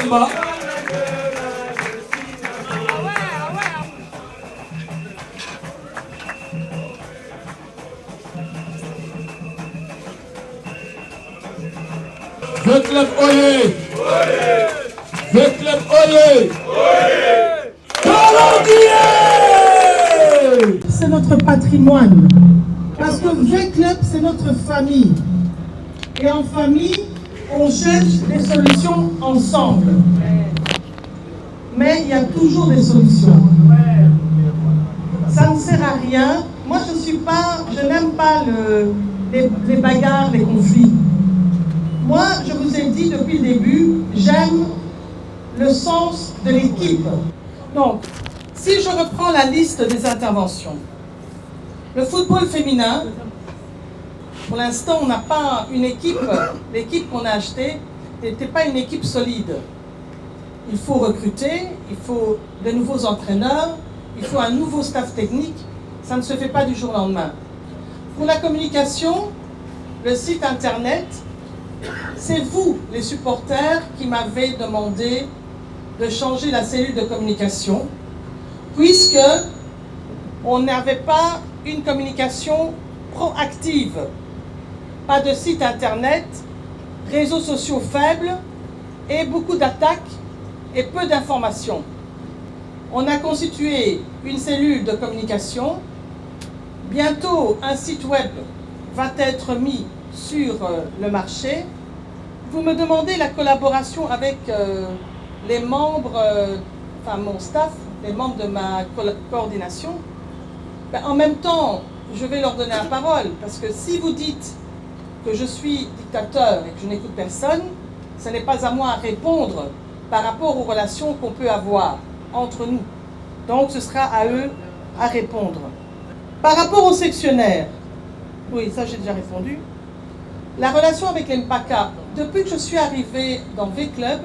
Demba. V-Club Oyez! V-Club Oyez! C'est notre patrimoine. Parce que V-Club, c'est notre famille. Et en famille, on cherche des solutions ensemble. Mais il y a toujours des solutions. Ça ne sert à rien. Moi, je n'aime pas les bagarres, les conflits. Moi, je vous ai dit depuis le début, j'aime le sens de l'équipe. Donc, si je reprends la liste des interventions, le football féminin, pour l'instant, on n'a pas une équipe. L'équipe qu'on a achetée n'était pas une équipe solide. Il faut recruter, il faut de nouveaux entraîneurs, il faut un nouveau staff technique. Ça ne se fait pas du jour au lendemain. Pour la communication, le site internet, c'est vous, les supporters, qui m'avez demandé de changer la cellule de communication, puisque on n'avait pas une communication proactive. Pas de site internet, réseaux sociaux faibles et beaucoup d'attaques et peu d'informations. On a constitué une cellule de communication. Bientôt, un site web va être mis sur le marché. Vous me demandez la collaboration avec les membres, enfin mon staff, les membres de ma coordination. Ben, en même temps, je vais leur donner la parole, parce que si vous dites que je suis dictateur et que je n'écoute personne, ce n'est pas à moi à répondre par rapport aux relations qu'on peut avoir entre nous. Donc ce sera à eux à répondre. Par rapport aux sectionnaires, oui, ça j'ai déjà répondu. La relation avec les Mpaka, depuis que je suis arrivée dans V-Club,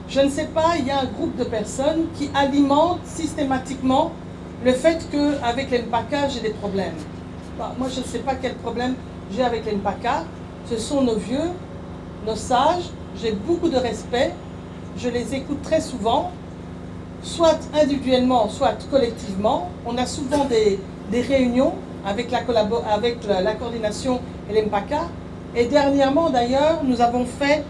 je ne sais pas, il y a un groupe de personnes qui alimentent systématiquement le fait qu'avec les Mpaka, j'ai des problèmes. Bon, moi, je ne sais pas quel problème j'ai avec les Mpaka. Ce sont nos vieux, nos sages. J'ai beaucoup de respect. Je les écoute très souvent, soit individuellement, soit collectivement. On a souvent des réunions avec la coordination et les Mpaka. Et dernièrement, d'ailleurs, nous avons fait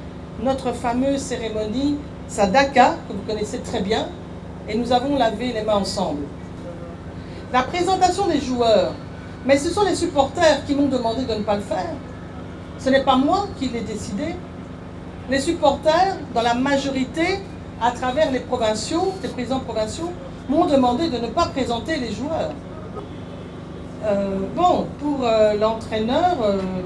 notre fameuse cérémonie Sadaka, que vous connaissez très bien, et nous avons lavé les mains ensemble. La présentation des joueurs, mais ce sont les supporters qui m'ont demandé de ne pas le faire. Ce n'est pas moi qui l'ai décidé. Les supporters, dans la majorité, à travers les provinciaux, les présidents provinciaux, m'ont demandé de ne pas présenter les joueurs. Bon, pour l'entraîneur,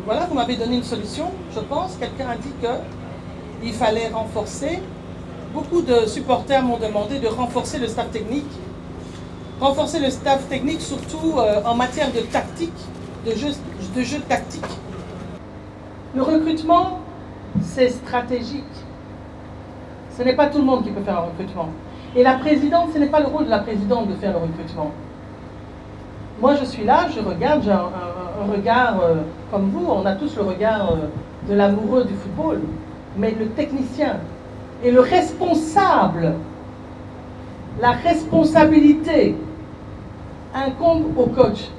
voilà, vous m'avez donné une solution, je pense. Quelqu'un a dit qu'il fallait renforcer. Beaucoup de supporters m'ont demandé de renforcer le staff technique. Renforcer le staff technique, surtout en matière de tactique, de jeu tactique. Le recrutement, c'est stratégique. Ce n'est pas tout le monde qui peut faire un recrutement. Et la présidente, ce n'est pas le rôle de la présidente de faire le recrutement. Moi, je suis là, je regarde, j'ai un regard comme vous, on a tous le regard de l'amoureux du football, mais le technicien et le responsable, la responsabilité incombe au coach.